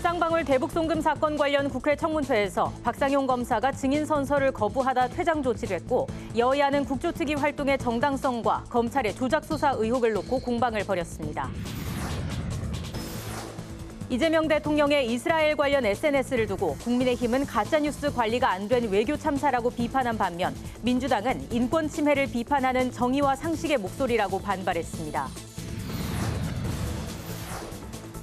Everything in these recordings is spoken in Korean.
쌍방울 대북 송금 사건 관련 국회 청문회에서 박상용 검사가 증인 선서를 거부하다 퇴장 조치됐고 여야는 국조특위 활동의 정당성과 검찰의 조작 수사 의혹을 놓고 공방을 벌였습니다. 이재명 대통령의 이스라엘 관련 SNS를 두고 국민의힘은 가짜뉴스 관리가 안 된 외교 참사라고 비판한 반면 민주당은 인권 침해를 비판하는 정의와 상식의 목소리라고 반발했습니다.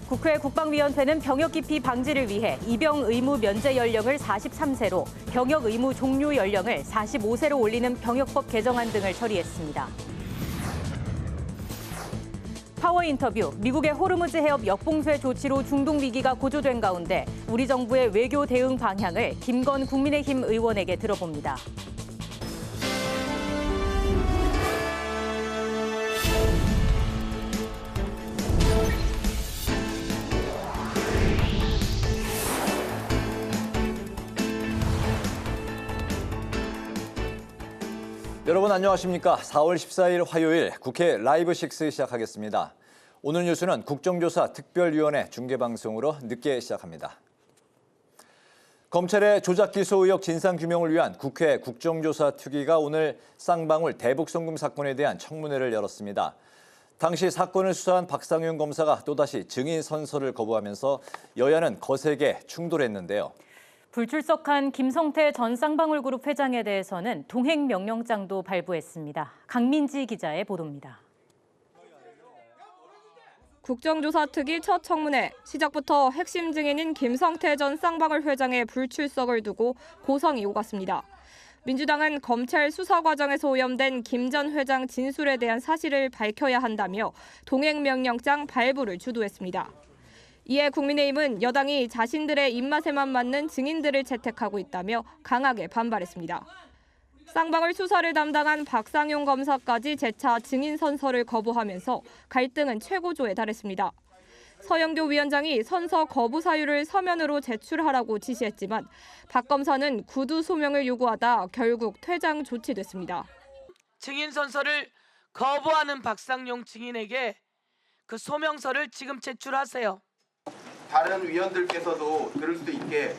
국회 국방위원회는 병역 기피 방지를 위해 입영 의무 면제 연령을 43세로 병역 의무 종료 연령을 45세로 올리는 병역법 개정안 등을 처리했습니다. 파워 인터뷰, 미국의 호르무즈 해협 역봉쇄 조치로 중동 위기가 고조된 가운데 우리 정부의 외교 대응 방향을 김건 국민의힘 의원에게 들어봅니다. 여러분 안녕하십니까? 4월 14일 화요일 국회 라이브 6 시작하겠습니다. 오늘 뉴스는 국정조사 특별위원회 중계방송으로 늦게 시작합니다. 검찰의 조작 기소 의혹 진상규명을 위한 국회 국정조사 특위가 오늘 쌍방울 대북송금 사건에 대한 청문회를 열었습니다. 당시 사건을 수사한 박상용 검사가 또다시 증인 선서를 거부하면서 여야는 거세게 충돌했는데요. 불출석한 김성태 전 쌍방울그룹 회장에 대해서는 동행 명령장도 발부했습니다. 강민지 기자의 보도입니다. 국정조사 특위 첫 청문회, 시작부터 핵심 증인인 김성태 전 쌍방울 회장의 불출석을 두고 고성이 오갔습니다. 민주당은 검찰 수사 과정에서 오염된 김 전 회장 진술에 대한 사실을 밝혀야 한다며 동행 명령장 발부를 주도했습니다. 이에 국민의힘은 여당이 자신들의 입맛에만 맞는 증인들을 채택하고 있다며 강하게 반발했습니다. 쌍방울 수사를 담당한 박상용 검사까지 재차 증인 선서를 거부하면서 갈등은 최고조에 달했습니다. 서영교 위원장이 선서 거부 사유를 서면으로 제출하라고 지시했지만 박 검사는 구두 소명을 요구하다 결국 퇴장 조치됐습니다. 증인 선서를 거부하는 박상용 증인에게 그 소명서를 지금 제출하세요. 다른 위원들께서도 들을 수 있게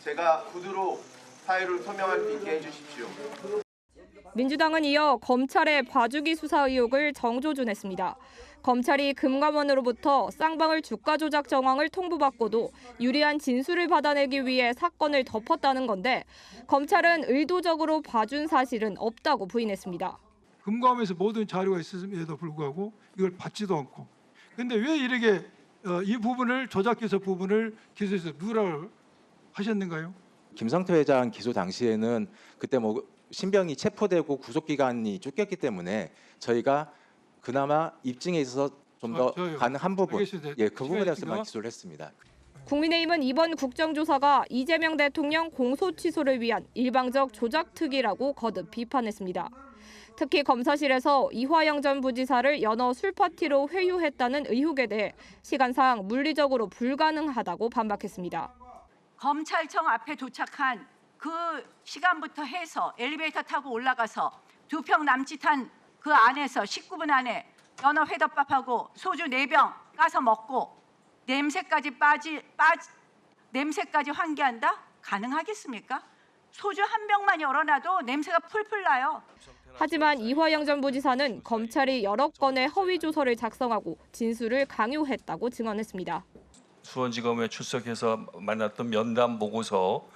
제가 구두로 사유를 소명할 수 있게 해주십시오. 민주당은 이어 검찰의 봐주기 수사 의혹을 정조준했습니다. 검찰이 금감원으로부터 쌍방울 주가 조작 정황을 통보받고도 유리한 진술을 받아내기 위해 사건을 덮었다는 건데 검찰은 의도적으로 봐준 사실은 없다고 부인했습니다. 금감원에서 모든 자료가 있음에도 불구하고 이걸 받지도 않고. 근데 왜 이렇게 이 부분을 조작 기소 부분을 기소해서 누락을 하셨는가요? 김성태 회장 기소 당시에는 그때 신병이 체포되고 구속 기간이 쫓겼기 때문에 저희가 그나마 입증에 있어서 좀 더 가능한 부분, 그 부분에 대해서만 기소를 했습니다. 국민의힘은 이번 국정조사가 이재명 대통령 공소 취소를 위한 일방적 조작 특위라고 거듭 비판했습니다. 특히 검사실에서 이화영 전 부지사를 연어 술파티로 회유했다는 의혹에 대해 시간상 물리적으로 불가능하다고 반박했습니다. 검찰청 앞에 도착한 그 시간부터 해서 엘리베이터 타고 올라가서 2평 남짓한 그 안에서 19분 안에 연어 회덮밥하고 소주 4병 까서 먹고 냄새까지 냄새까지 환기한다? 가능하겠습니까? 소주 한 병만 열어놔도 냄새가 풀풀 나요. 하지만 이화영 전 부지사는 검찰이 여러 건의 허위 조서를 작성하고 진술을 강요했다고 증언했습니다. 수원지검에 출석해서 만났던 면담 보고서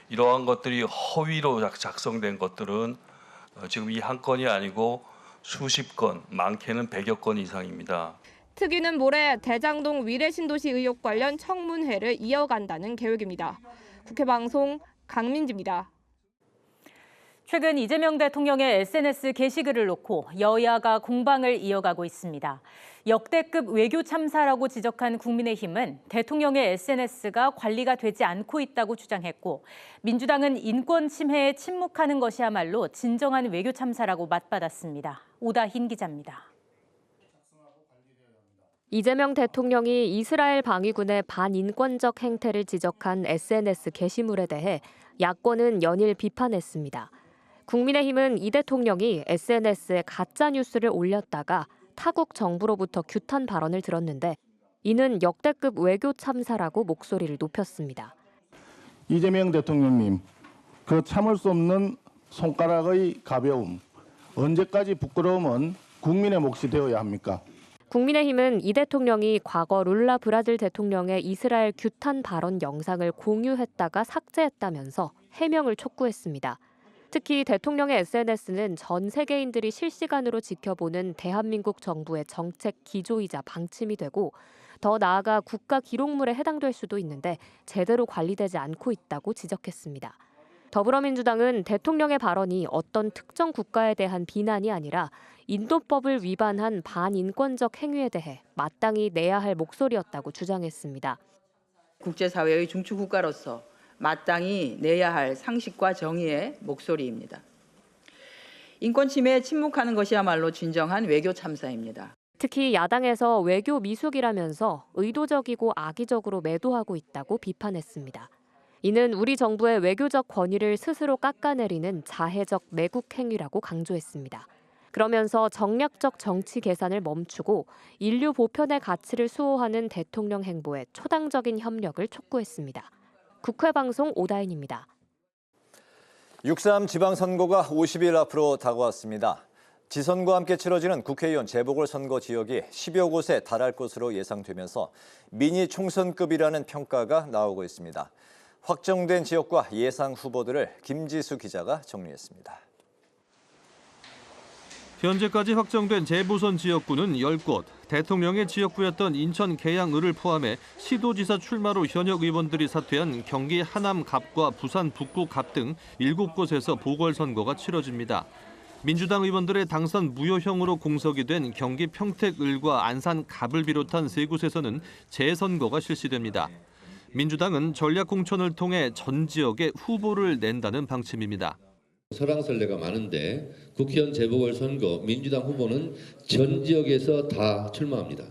이러한 것들이 허위로 작성된 것들은 지금 이 한 건이 아니고 수십 건, 많게는 100여 건 이상입니다. 특위는 모레 대장동 위례신도시 의혹 관련 청문회를 이어간다는 계획입니다. 국회 방송 강민지입니다. 최근 이재명 대통령의 SNS 게시글을 놓고 여야가 공방을 이어가고 있습니다. 역대급 외교 참사라고 지적한 국민의힘은 대통령의 SNS가 관리가 되지 않고 있다고 주장했고 민주당은 인권 침해에 침묵하는 것이야말로 진정한 외교 참사라고 맞받았습니다. 오다힌 기자입니다. 이재명 대통령이 이스라엘 방위군의 반인권적 행태를 지적한 SNS 게시물에 대해 야권은 연일 비판했습니다. 국민의힘은 이 대통령이 SNS에 가짜뉴스를 올렸다가 타국 정부로부터 규탄 발언을 들었는데 이는 역대급 외교 참사라고 목소리를 높였습니다. 이재명 대통령님, 그 참을 수 없는 손가락의 가벼움, 언제까지 부끄러움은 국민의 몫이 되어야 합니까? 국민의힘은 이 대통령이 과거 룰라 브라질 대통령의 이스라엘 규탄 발언 영상을 공유했다가 삭제했다면서 해명을 촉구했습니다. 특히 대통령의 SNS는 전 세계인들이 실시간으로 지켜보는 대한민국 정부의 정책 기조이자 방침이 되고 더 나아가 국가 기록물에 해당될 수도 있는데 제대로 관리되지 않고 있다고 지적했습니다. 더불어민주당은 대통령의 발언이 어떤 특정 국가에 대한 비난이 아니라 인도법을 위반한 반인권적 행위에 대해 마땅히 내야 할 목소리였다고 주장했습니다. 국제사회의 중추국가로서 마땅히 내야 할 상식과 정의의 목소리입니다. 인권 침해에 침묵하는 것이야말로 진정한 외교 참사입니다. 특히 야당에서 외교 미숙이라면서 의도적이고 악의적으로 매도하고 있다고 비판했습니다. 이는 우리 정부의 외교적 권위를 스스로 깎아내리는 자해적 매국 행위라고 강조했습니다. 그러면서 정략적 정치 계산을 멈추고 인류 보편의 가치를 수호하는 대통령 행보에 초당적인 협력을 촉구했습니다. 국회방송 오다인입니다. 6.3 지방선거가 50일 앞으로 다가왔습니다. 지선과 함께 치러지는 국회의원 재보궐선거 지역이 10여 곳에 달할 것으로 예상되면서 미니 총선급이라는 평가가 나오고 있습니다. 확정된 지역과 예상 후보들을 김지수 기자가 정리했습니다. 현재까지 확정된 재보선 지역구는 10곳, 대통령의 지역구였던 인천 계양을을 포함해 시도지사 출마로 현역 의원들이 사퇴한 경기 하남 갑과 부산 북구 갑 등 7곳에서 보궐선거가 치러집니다. 민주당 의원들의 당선 무효형으로 공석이 된 경기 평택을과 안산 갑을 비롯한 3곳에서는 재선거가 실시됩니다. 민주당은 전략공천을 통해 전 지역에 후보를 낸다는 방침입니다. 설왕설래가 많은데 국회의원 재보궐선거 민주당 후보는 전 지역에서 다 출마합니다.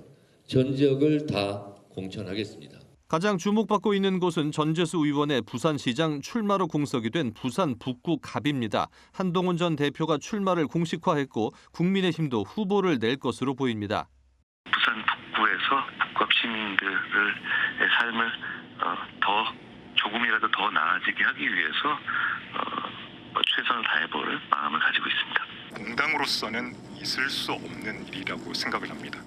전 지역을 다 공천하겠습니다. 가장 주목받고 있는 곳은 전재수 의원의 부산시장 출마로 공석이 된 부산 북구 갑입니다. 한동훈 전 대표가 출마를 공식화했고 국민의힘도 후보를 낼 것으로 보입니다. 부산 북구에서 북갑 시민들의 삶을 조금이라도 더 나아지게 하기 위해서 최선을 다해볼 마음을 가지고 있습니다. 공당으로서는 있을 수 없는 일이라고 생각을 합니다.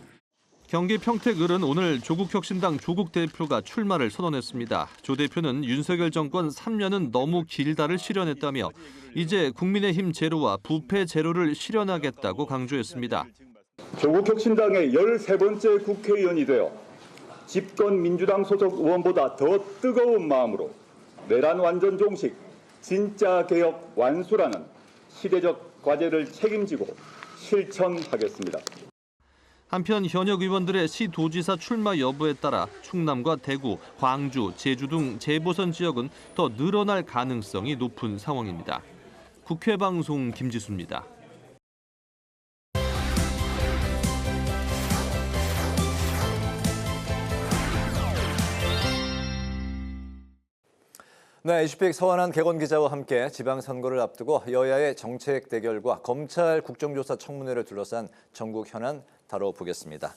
경기 평택을은 오늘 조국혁신당 조국 대표가 출마를 선언했습니다. 조 대표는 윤석열 정권 3년은 너무 길다를 실현했다며 이제 국민의힘 제로와 부패 제로를 실현하겠다고 강조했습니다. 조국혁신당의 13번째 국회의원이 되어 집권 민주당 소속 의원보다 더 뜨거운 마음으로 내란 완전 종식, 진짜 개혁 완수라는 시대적 과제를 책임지고 실천하겠습니다. 한편 현역 의원들의 시도지사 출마 여부에 따라 충남과 대구, 광주, 제주 등 재보선 지역은 더 늘어날 가능성이 높은 상황입니다. 국회방송 김지수입니다. 네, 이슈픽 서완한 개건 기자와 함께 지방선거를 앞두고 여야의 정책 대결과 검찰 국정조사 청문회를 둘러싼 전국 현안 다뤄보겠습니다.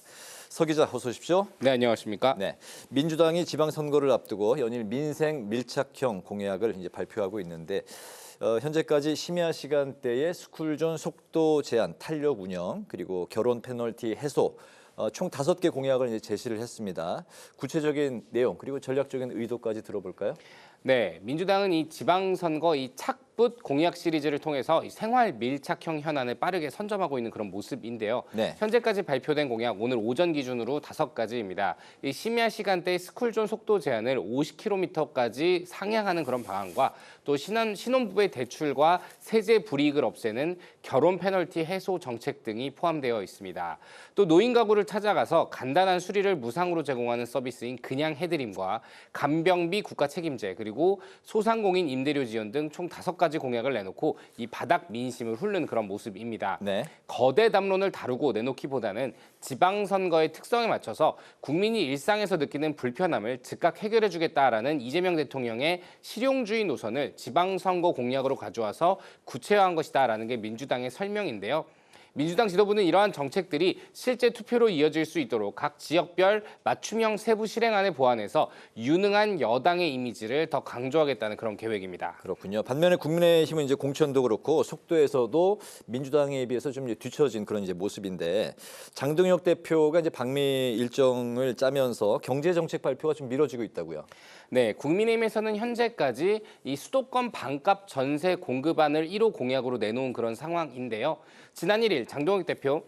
서 기자 어서 오십시오. 네, 안녕하십니까? 네, 민주당이 지방선거를 앞두고 연일 민생 밀착형 공약을 이제 발표하고 있는데 현재까지 심야 시간대에 스쿨존 속도 제한 탄력 운영 그리고 결혼 페널티 해소 총 5개 공약을 이제 제시를 했습니다. 구체적인 내용 그리고 전략적인 의도까지 들어볼까요? 네, 민주당은 이 지방선거 이 착붙 공약 시리즈를 통해서 이 생활 밀착형 현안을 빠르게 선점하고 있는 그런 모습인데요. 네. 현재까지 발표된 공약 오늘 오전 기준으로 5가지입니다. 이 심야 시간대 스쿨존 속도 제한을 50km까지 상향하는 그런 방안과 또 신혼부부의 대출과 세제 불이익을 없애는 결혼 페널티 해소 정책 등이 포함되어 있습니다. 또 노인 가구를 찾아가서 간단한 수리를 무상으로 제공하는 서비스인 그냥 해드림과 간병비 국가 책임제 그리고 소상공인 임대료 지원 등 총 5가지 공약을 내놓고 이 바닥 민심을 훑는 그런 모습입니다. 네. 거대 담론을 다루고 내놓기보다는 지방선거의 특성에 맞춰서 국민이 일상에서 느끼는 불편함을 즉각 해결해주겠다라는 이재명 대통령의 실용주의 노선을 지방선거 공약으로 가져와서 구체화한 것이다라는 게 민주당의 설명인데요. 민주당 지도부는 이러한 정책들이 실제 투표로 이어질 수 있도록 각 지역별 맞춤형 세부 실행안을 보완해서 유능한 여당의 이미지를 더 강조하겠다는 그런 계획입니다. 그렇군요. 반면에 국민의힘은 이제 공천도 그렇고 속도에서도 민주당에 비해서 좀 이제 뒤처진 그런 이제 모습인데 장동혁 대표가 이제 방미 일정을 짜면서 경제 정책 발표가 좀 미뤄지고 있다고요. 네, 국민의힘에서는 현재까지 이 수도권 반값 전세 공급안을 1호 공약으로 내놓은 그런 상황인데요. 지난 1일 장동혁 대표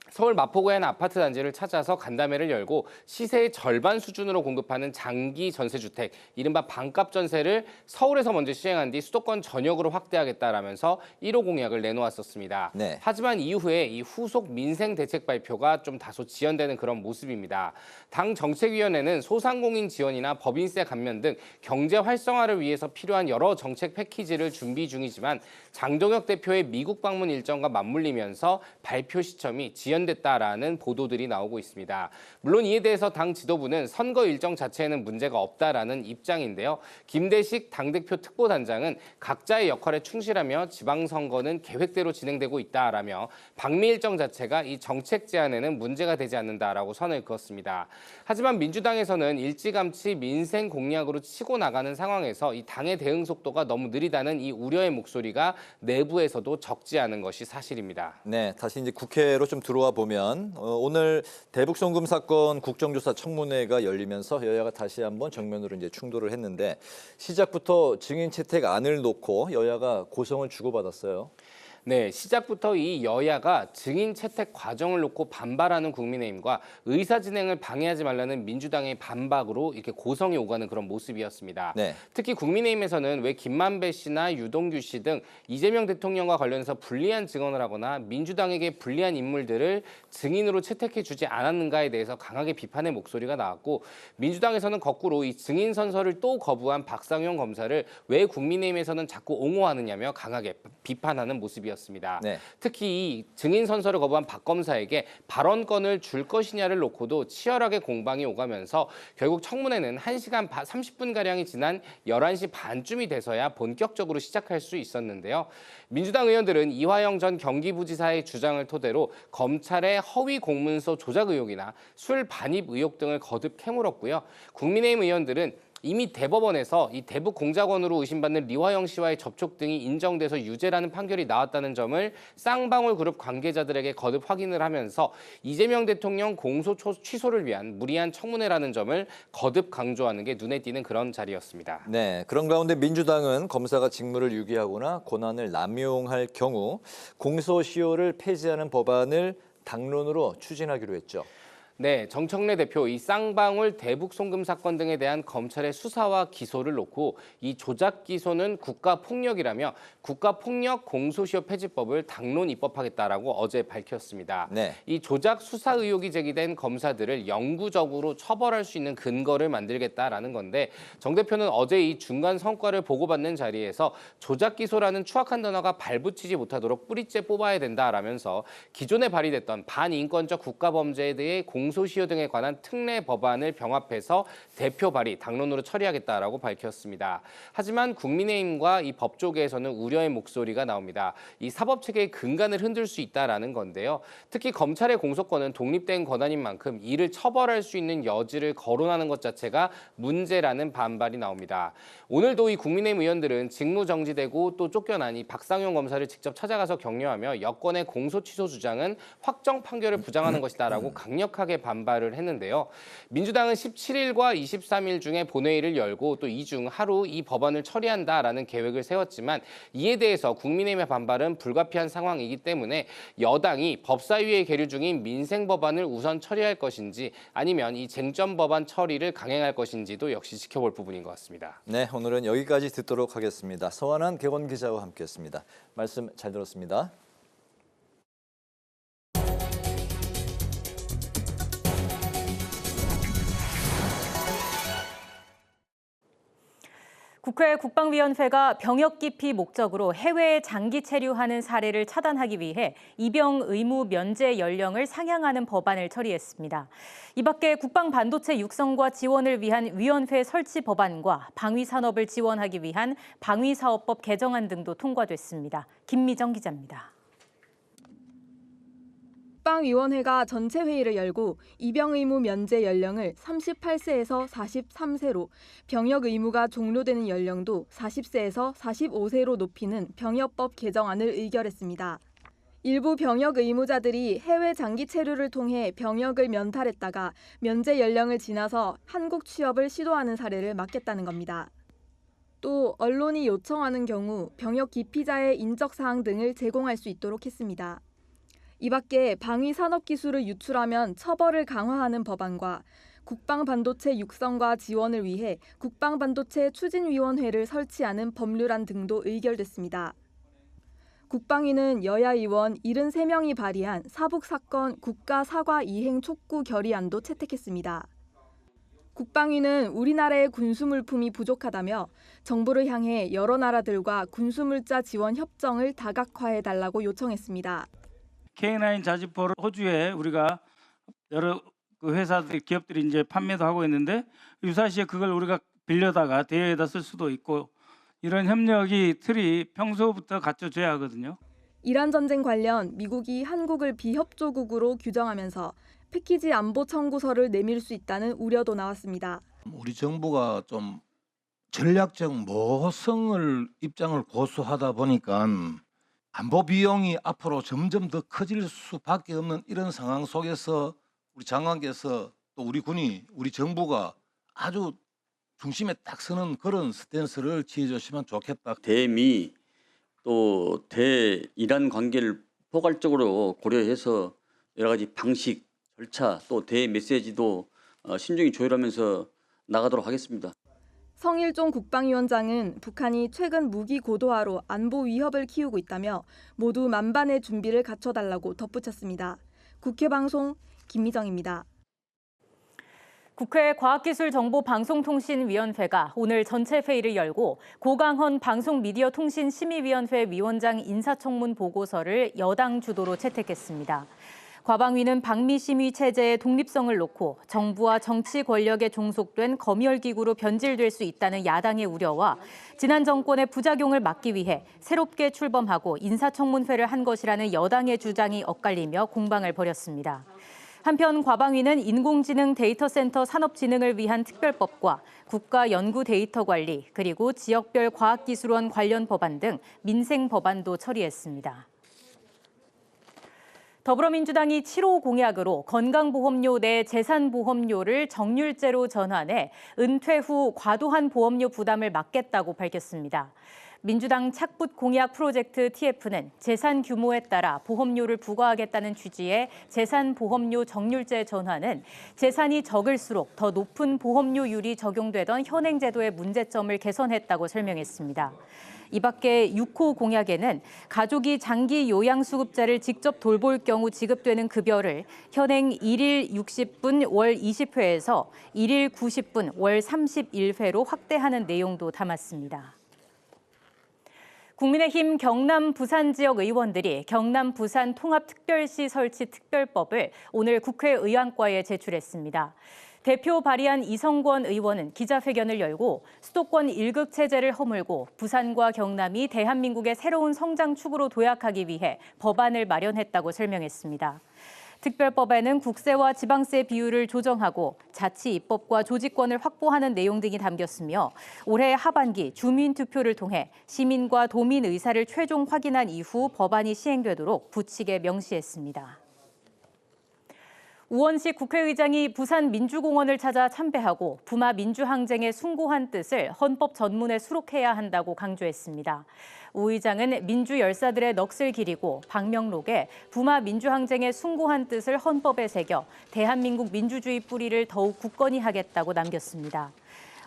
서울 마포구의 한 아파트 단지를 찾아서 간담회를 열고 시세의 절반 수준으로 공급하는 장기 전세주택, 이른바 반값 전세를 서울에서 먼저 시행한 뒤 수도권 전역으로 확대하겠다라면서 1호 공약을 내놓았었습니다. 네. 하지만 이후에 이 후속 민생 대책 발표가 좀 다소 지연되는 그런 모습입니다. 당 정책위원회는 소상공인 지원이나 법인세 감면 등 경제 활성화를 위해서 필요한 여러 정책 패키지를 준비 중이지만 장동혁 대표의 미국 방문 일정과 맞물리면서 발표 시점이 지연됐다라는 보도들이 나오고 있습니다. 물론 이에 대해서 당 지도부는 선거 일정 자체에는 문제가 없다라는 입장인데요. 김대식 당대표 특보단장은 각자의 역할에 충실하며 지방선거는 계획대로 진행되고 있다라며 방미 일정 자체가 이 정책 제안에는 문제가 되지 않는다라고 선을 그었습니다. 하지만 민주당에서는 일찌감치 민생 공약으로 치고 나가는 상황에서 이 당의 대응 속도가 너무 느리다는 이 우려의 목소리가 내부에서도 적지 않은 것이 사실입니다. 네, 다시 이제 국회로 좀 들어와 보면 오늘 대북 송금 사건 국정조사 청문회가 열리면서 여야가 다시 한번 정면으로 이제 충돌을 했는데 시작부터 증인 채택안을 놓고 여야가 고성을 주고받았어요. 네, 시작부터 이 여야가 증인 채택 과정을 놓고 반발하는 국민의힘과 의사 진행을 방해하지 말라는 민주당의 반박으로 이렇게 고성이 오가는 그런 모습이었습니다. 네. 특히 국민의힘에서는 왜 김만배 씨나 유동규 씨 등 이재명 대통령과 관련해서 불리한 증언을 하거나 민주당에게 불리한 인물들을 증인으로 채택해 주지 않았는가에 대해서 강하게 비판의 목소리가 나왔고 민주당에서는 거꾸로 이 증인 선서를 또 거부한 박상현 검사를 왜 국민의힘에서는 자꾸 옹호하느냐며 강하게 비판하는 모습이었습니다. 네. 특히 이 증인 선서를 거부한 박 검사에게 발언권을 줄 것이냐를 놓고도 치열하게 공방이 오가면서 결국 청문회는 1시간 30분가량이 지난 11시 반쯤이 돼서야 본격적으로 시작할 수 있었는데요. 민주당 의원들은 이화영 전 경기부지사의 주장을 토대로 검찰의 허위 공문서 조작 의혹이나 술 반입 의혹 등을 거듭 캐물었고요. 국민의힘 의원들은 이미 대법원에서 이 대북 공작원으로 의심받는 리화영 씨와의 접촉 등이 인정돼서 유죄라는 판결이 나왔다는 점을 쌍방울 그룹 관계자들에게 거듭 확인을 하면서 이재명 대통령 공소 취소를 위한 무리한 청문회라는 점을 거듭 강조하는 게 눈에 띄는 그런 자리였습니다. 네, 그런 가운데 민주당은 검사가 직무를 유기하거나 권한을 남용할 경우 공소시효를 폐지하는 법안을 당론으로 추진하기로 했죠. 네, 정청래 대표 이 쌍방울 대북 송금 사건 등에 대한 검찰의 수사와 기소를 놓고 이 조작 기소는 국가폭력이라며 국가폭력 공소시효 폐지법을 당론 입법하겠다라고 어제 밝혔습니다. 네. 이 조작 수사 의혹이 제기된 검사들을 영구적으로 처벌할 수 있는 근거를 만들겠다라는 건데 정 대표는 어제 이 중간 성과를 보고받는 자리에서 조작 기소라는 추악한 단어가 발붙이지 못하도록 뿌리째 뽑아야 된다라면서 기존에 발의됐던 반인권적 국가범죄에 대해 공소시효 등에 관한 특례 법안을 병합해서 대표 발의, 당론으로 처리하겠다라고 밝혔습니다. 하지만 국민의힘과 이 법조계에서는 우려의 목소리가 나옵니다. 이 사법체계의 근간을 흔들 수 있다라는 건데요. 특히 검찰의 공소권은 독립된 권한인 만큼 이를 처벌할 수 있는 여지를 거론하는 것 자체가 문제라는 반발이 나옵니다. 오늘도 이 국민의힘 의원들은 직무 정지되고 또 쫓겨난 이 박상현 검사를 직접 찾아가서 격려하며 여권의 공소 취소 주장은 확정 판결을 부정하는 것이다라고 강력하게 반발을 했는데요. 민주당은 17일과 23일 중에 본회의를 열고 또 이 중 하루 이 법안을 처리한다라는 계획을 세웠지만 이에 대해서 국민의힘의 반발은 불가피한 상황이기 때문에 여당이 법사위에 계류 중인 민생 법안을 우선 처리할 것인지 아니면 이 쟁점 법안 처리를 강행할 것인지도 역시 지켜볼 부분인 것 같습니다. 네, 오늘은 여기까지 듣도록 하겠습니다. 서한한 객원 기자와 함께했습니다. 말씀 잘 들었습니다. 국회 국방위원회가 병역 기피 목적으로 해외에 장기 체류하는 사례를 차단하기 위해 입영 의무 면제 연령을 상향하는 법안을 처리했습니다. 이 밖에 국방 반도체 육성과 지원을 위한 위원회 설치 법안과 방위 산업을 지원하기 위한 방위사업법 개정안 등도 통과됐습니다. 김미정 기자입니다. 국방위원회가 전체 회의를 열고 입영 의무 면제 연령을 38세에서 43세로 병역 의무가 종료되는 연령도 40세에서 45세로 높이는 병역법 개정안을 의결했습니다. 일부 병역 의무자들이 해외 장기 체류를 통해 병역을 면탈했다가 면제 연령을 지나서 한국 취업을 시도하는 사례를 막겠다는 겁니다. 또 언론이 요청하는 경우 병역 기피자의 인적 사항 등을 제공할 수 있도록 했습니다. 이 밖에 방위 산업 기술을 유출하면 처벌을 강화하는 법안과 국방반도체 육성과 지원을 위해 국방반도체 추진위원회를 설치하는 법률안 등도 의결됐습니다. 국방위는 여야 의원 73명이 발의한 사북사건 국가사과 이행 촉구 결의안도 채택했습니다. 국방위는 우리나라의 군수물품이 부족하다며 정부를 향해 여러 나라들과 군수물자 지원 협정을 다각화해달라고 요청했습니다. K9 자주포를 호주에 우리가 여러 회사들, 기업들이 이제 판매도 하고 있는데 유사시에 그걸 우리가 빌려다가 대여에다 쓸 수도 있고 이런 협력이 틀이 평소부터 갖춰져야 하거든요. 이란 전쟁 관련 미국이 한국을 비협조국으로 규정하면서 패키지 안보 청구서를 내밀 수 있다는 우려도 나왔습니다. 우리 정부가 좀 전략적 모호성을 입장을 고수하다 보니까 안보 비용이 앞으로 점점 더 커질 수밖에 없는 이런 상황 속에서 우리 장관께서 또 우리 군이 우리 정부가 아주 중심에 딱 서는 그런 스탠스를 취해주시면 좋겠다. 대미 또 대이란 관계를 포괄적으로 고려해서 여러 가지 방식, 절차 또 대메시지도 신중히 조율하면서 나가도록 하겠습니다. 성일종 국방위원장은 북한이 최근 무기 고도화로 안보 위협을 키우고 있다며 모두 만반의 준비를 갖춰달라고 덧붙였습니다. 국회 방송 김미정입니다. 국회 과학기술정보방송통신위원회가 오늘 전체 회의를 열고 고강헌 방송미디어통신심의위원회 위원장 인사청문 보고서를 여당 주도로 채택했습니다. 과방위는 방미심의 체제의 독립성을 놓고 정부와 정치 권력에 종속된 검열기구로 변질될 수 있다는 야당의 우려와 지난 정권의 부작용을 막기 위해 새롭게 출범하고 인사청문회를 한 것이라는 여당의 주장이 엇갈리며 공방을 벌였습니다. 한편 과방위는 인공지능 데이터센터 산업진흥을 위한 특별법과 국가연구데이터관리 그리고 지역별 과학기술원 관련 법안 등 민생 법안도 처리했습니다. 더불어민주당이 7호 공약으로 건강보험료 내 재산보험료를 정률제로 전환해 은퇴 후 과도한 보험료 부담을 막겠다고 밝혔습니다. 민주당 착붙 공약 프로젝트 TF는 재산 규모에 따라 보험료를 부과하겠다는 취지의 재산보험료 정률제 전환은 재산이 적을수록 더 높은 보험료율이 적용되던 현행 제도의 문제점을 개선했다고 설명했습니다. 이 밖에 6호 공약에는 가족이 장기 요양수급자를 직접 돌볼 경우 지급되는 급여를 현행 1일 60분 월 20회에서 1일 90분 월 31회로 확대하는 내용도 담았습니다. 국민의힘 경남 부산 지역 의원들이 경남 부산 통합특별시 설치 특별법을 오늘 국회 의안과에 제출했습니다. 대표 발의한 이성권 의원은 기자회견을 열고 수도권 1극 체제를 허물고 부산과 경남이 대한민국의 새로운 성장축으로 도약하기 위해 법안을 마련했다고 설명했습니다. 특별법에는 국세와 지방세 비율을 조정하고 자치 입법과 조직권을 확보하는 내용 등이 담겼으며 올해 하반기 주민투표를 통해 시민과 도민 의사를 최종 확인한 이후 법안이 시행되도록 부칙에 명시했습니다. 우원식 국회의장이 부산 민주공원을 찾아 참배하고 부마 민주항쟁에 숭고한 뜻을 헌법 전문에 수록해야 한다고 강조했습니다. 우 의장은 민주 열사들의 넋을 기리고 방명록에 부마 민주항쟁에 숭고한 뜻을 헌법에 새겨 대한민국 민주주의 뿌리를 더욱 굳건히 하겠다고 남겼습니다.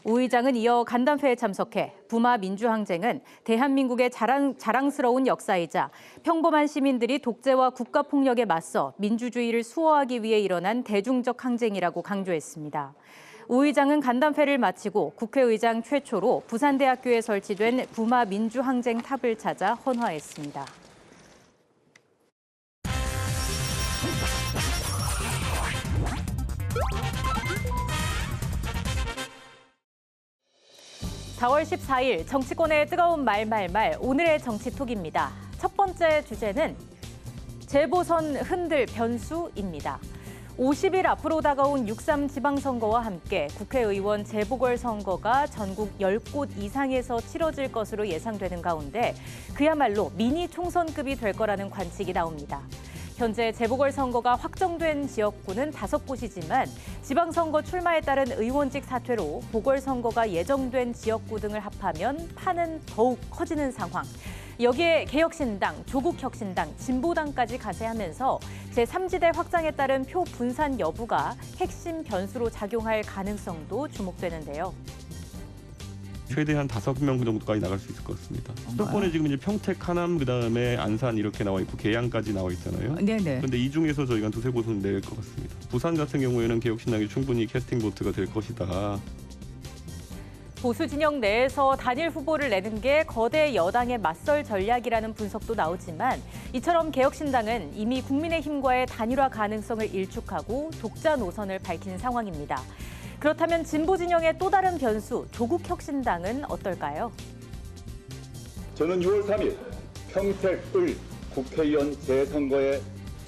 우 의장은 이어 간담회에 참석해 부마 민주항쟁은 대한민국의 자랑스러운 역사이자 평범한 시민들이 독재와 국가폭력에 맞서 민주주의를 수호하기 위해 일어난 대중적 항쟁이라고 강조했습니다. 우 의장은 간담회를 마치고 국회의장 최초로 부산대학교에 설치된 부마 민주항쟁 탑을 찾아 헌화했습니다. (4월 14일) 정치권의 뜨거운 말말말 오늘의 정치톡입니다. 첫 번째 주제는 재보선 흔들 변수입니다. 50일 앞으로 다가온 6.3 지방선거와 함께 국회의원 재보궐선거가 전국 10곳 이상에서 치러질 것으로 예상되는 가운데 그야말로 미니 총선급이 될 거라는 관측이 나옵니다. 현재 재보궐선거가 확정된 지역구는 5곳이지만 지방선거 출마에 따른 의원직 사퇴로 보궐선거가 예정된 지역구 등을 합하면 판은 더욱 커지는 상황. 여기에 개혁신당, 조국혁신당, 진보당까지 가세하면서 제3지대 확장에 따른 표 분산 여부가 핵심 변수로 작용할 가능성도 주목되는데요. 최대한 5명 정도까지 나갈 수 있을 것 같습니다. 수도권에 지금 이제 평택, 하남, 그다음에 안산 이렇게 나와 있고 계양까지 나와 있잖아요. 네네. 그런데 이 중에서 저희가 2-3곳은 낼 것 같습니다. 부산 같은 경우에는 개혁신당이 충분히 캐스팅 보트가 될 것이다. 보수 진영 내에서 단일 후보를 내는 게 거대 여당의 맞설 전략이라는 분석도 나오지만 이처럼 개혁신당은 이미 국민의힘과의 단일화 가능성을 일축하고 독자 노선을 밝힌 상황입니다. 그렇다면 진보 진영의 또 다른 변수, 조국혁신당은 어떨까요? 저는 6월 3일 평택을 국회의원 재선거에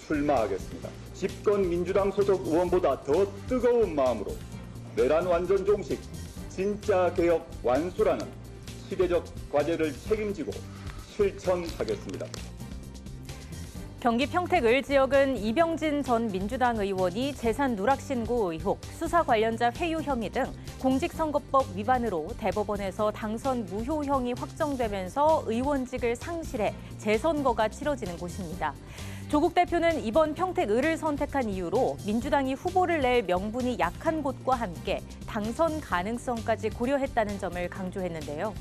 출마하겠습니다. 집권 민주당 소속 의원보다 더 뜨거운 마음으로 내란 완전 종식, 진짜 개혁 완수라는 시대적 과제를 책임지고 실천하겠습니다. 경기 평택을 지역은 이병진 전 민주당 의원이 재산 누락 신고 의혹, 수사 관련자 회유 혐의 등 공직선거법 위반으로 대법원에서 당선 무효형이 확정되면서 의원직을 상실해 재선거가 치러지는 곳입니다. 조국 대표는 이번 평택을을 선택한 이유로 민주당이 후보를 낼 명분이 약한 곳과 함께 당선 가능성까지 고려했다는 점을 강조했는데요.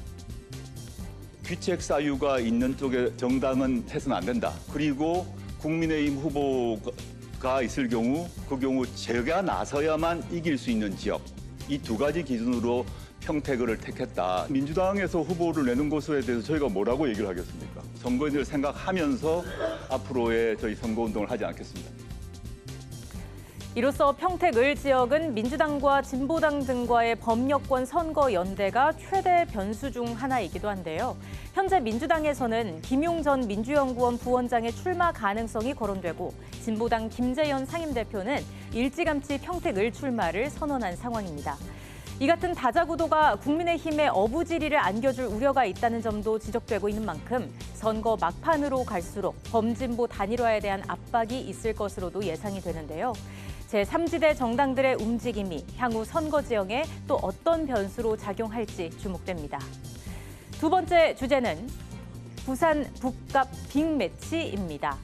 귀책 사유가 있는 쪽에 정당은 해서는 안 된다. 그리고 국민의힘 후보가 있을 경우 그 경우 제가 나서야만 이길 수 있는 지역. 이 2가지 기준으로 평택을 택했다. 민주당에서 후보를 내는 것에 대해서 저희가 뭐라고 얘기를 하겠습니까? 선거인을 생각하면서 앞으로의 저희 선거운동을 하지 않겠습니다. 이로써 평택을 지역은 민주당과 진보당 등과의 범여권 선거 연대가 최대 변수 중 하나이기도 한데요. 현재 민주당에서는 김용 전 민주연구원 부원장의 출마 가능성이 거론되고 진보당 김재현 상임대표는 일찌감치 평택을 출마를 선언한 상황입니다. 이 같은 다자구도가 국민의힘의 어부지리를 안겨줄 우려가 있다는 점도 지적되고 있는 만큼 선거 막판으로 갈수록 범진보 단일화에 대한 압박이 있을 것으로도 예상이 되는데요. 제3지대 정당들의 움직임이 향후 선거 지형에 또 어떤 변수로 작용할지 주목됩니다. 두 번째 주제는 부산 북갑 빅매치입니다.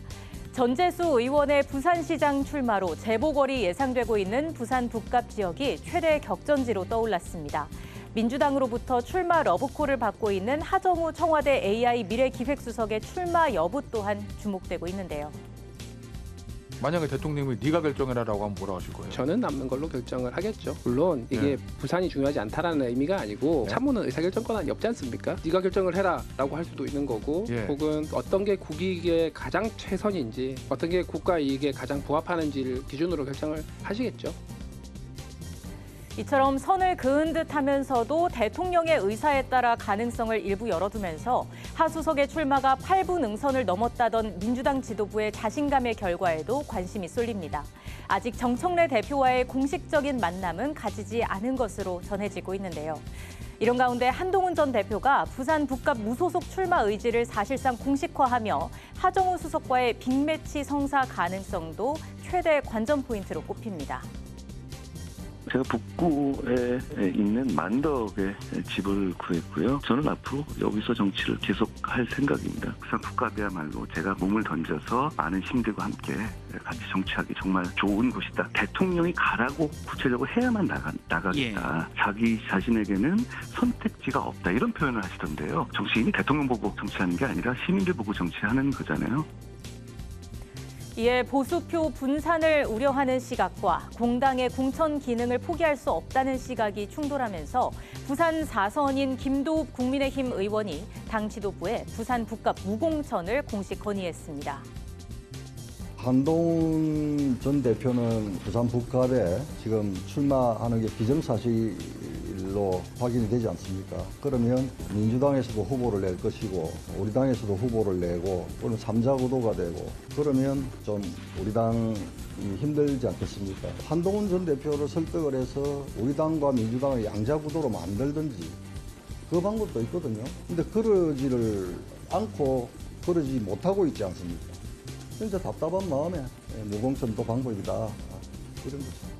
전재수 의원의 부산시장 출마로 재보궐이 예상되고 있는 부산 북갑 지역이 최대 격전지로 떠올랐습니다. 민주당으로부터 출마 러브콜을 받고 있는 하정우 청와대 AI 미래기획수석의 출마 여부 또한 주목되고 있는데요. 만약에 대통령이 네가 결정해라라고 하면 뭐라고 하실 거예요? 저는 남는 걸로 결정을 하겠죠. 물론 이게 부산이 중요하지 않다라는 의미가 아니고 참모는 의사결정권이 없지 않습니까? 네가 결정을 해라라고 할 수도 있는 거고 혹은 어떤 게 국익에 가장 최선인지 어떤 게 국가 이익에 가장 부합하는지를 기준으로 결정을 하시겠죠. 이처럼 선을 그은 듯하면서도 대통령의 의사에 따라 가능성을 일부 열어두면서 하수석의 출마가 8부 능선을 넘었다던 민주당 지도부의 자신감의 결과에도 관심이 쏠립니다. 아직 정청래 대표와의 공식적인 만남은 가지지 않은 것으로 전해지고 있는데요. 이런 가운데 한동훈 전 대표가 부산 북갑 무소속 출마 의지를 사실상 공식화하며 하정우 수석과의 빅매치 성사 가능성도 최대 관전 포인트로 꼽힙니다. 제가 북구에 있는 만덕에 집을 구했고요. 저는 앞으로 여기서 정치를 계속할 생각입니다. 부산 북갑이야말로 제가 몸을 던져서 많은 힘들과 함께 같이 정치하기 정말 좋은 곳이다. 대통령이 가라고 구체적으로 해야만 나가겠다. 자기 자신에게는 선택지가 없다. 이런 표현을 하시던데요. 정치인이 대통령 보고 정치하는 게 아니라 시민들 보고 정치하는 거잖아요. 이에 보수표 분산을 우려하는 시각과 공당의 공천 기능을 포기할 수 없다는 시각이 충돌하면서 부산 4선인 김도읍 국민의힘 의원이 당 지도부에 부산 북갑 무공천을 공식 건의했습니다. 한동훈 전 대표는 부산 북갑에 지금 출마하는 게 기정사실로 걸로 확인이 되지 않습니까? 그러면 민주당에서도 후보를 낼 것이고 우리 당에서도 후보를 내고 또는 3자 구도가 되고 그러면 좀 우리 당이 힘들지 않겠습니까? 한동훈 전 대표를 설득을 해서 우리 당과 민주당을 양자 구도로 만들든지 그 방법도 있거든요. 근데 그러지를 않고 그러지 못하고 있지 않습니까? 진짜 답답한 마음에 무공천도 방법이다. 이런 거죠.